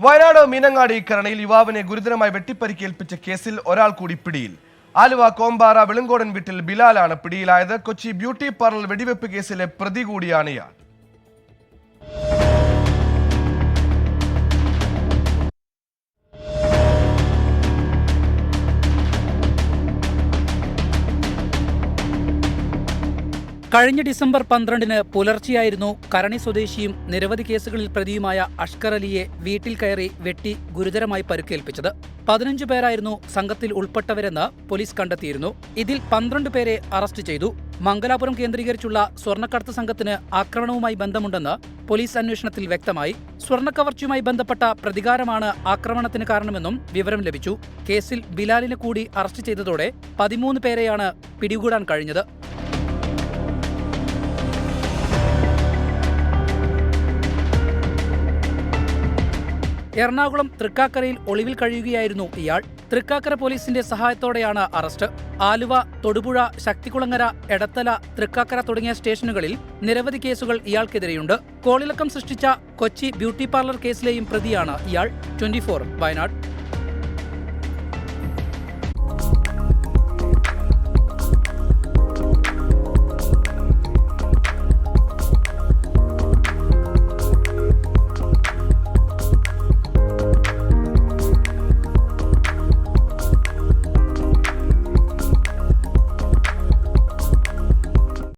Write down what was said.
വയനാട് മീനങ്ങാടി കരണയിൽ യുവാവിനെ ഗുരുതരമായി വെട്ടിപ്പരിക്കേൽപ്പിച്ച കേസിൽ ഒരാൾ കൂടി പിടിയിൽ. ആലുവ കോമ്പാറ വെളുങ്കോടൻ വീട്ടിൽ ബിലാലാണ് പിടിയിലായത്. കൊച്ചി ബ്യൂട്ടി പാർലർ വെടിവെപ്പ് കേസിലെ പ്രതി കൂടിയാണ് ഇയാൾ. കഴിഞ്ഞ ഡിസംബർ 12-ന് പുലർച്ചെയായിരുന്നു കരണി സ്വദേശിയും നിരവധി കേസുകളിൽ പ്രതിയുമായ അഷ്കർ അലിയെ വീട്ടിൽ കയറി വെട്ടി ഗുരുതരമായി പരുക്കേൽപ്പിച്ചത്. 15 പേരായിരുന്നു സംഘത്തിൽ ഉൾപ്പെട്ടവരെന്ന് പോലീസ് കണ്ടെത്തിയിരുന്നു. ഇതിൽ 12 പേരെ അറസ്റ്റ് ചെയ്തു. മംഗലാപുരം കേന്ദ്രീകരിച്ചുള്ള സ്വർണ്ണക്കടത്ത് സംഘത്തിന് ആക്രമണവുമായി ബന്ധമുണ്ടെന്ന് പോലീസ് അന്വേഷണത്തിൽ വ്യക്തമായി. സ്വർണ്ണക്കവർച്ചയുമായി ബന്ധപ്പെട്ട പ്രതികാരമാണ് ആക്രമണത്തിന് കാരണമെന്നും വിവരം ലഭിച്ചു. കേസിൽ ബിലാലിനെ കൂടി അറസ്റ്റ് ചെയ്തതോടെ 13 പേരെയാണ് പിടികൂടാൻ കഴിഞ്ഞത്. എറണാകുളം തൃക്കാക്കരയിൽ ഒളിവിൽ കഴിയുകയായിരുന്നു ഇയാൾ. തൃക്കാക്കര പോലീസിന്റെ സഹായത്തോടെയാണ് അറസ്റ്റ്. ആലുവ, തൊടുപുഴ, ശക്തികുളങ്ങര, എടത്തല, തൃക്കാക്കര തുടങ്ങിയ സ്റ്റേഷനുകളിൽ നിരവധി കേസുകൾ ഇയാൾക്കെതിരെയുണ്ട്. കോളിളക്കം സൃഷ്ടിച്ച കൊച്ചി ബ്യൂട്ടി പാർലർ കേസിലെയും പ്രതിയാണ് ഇയാൾ. 24 വയനാട്.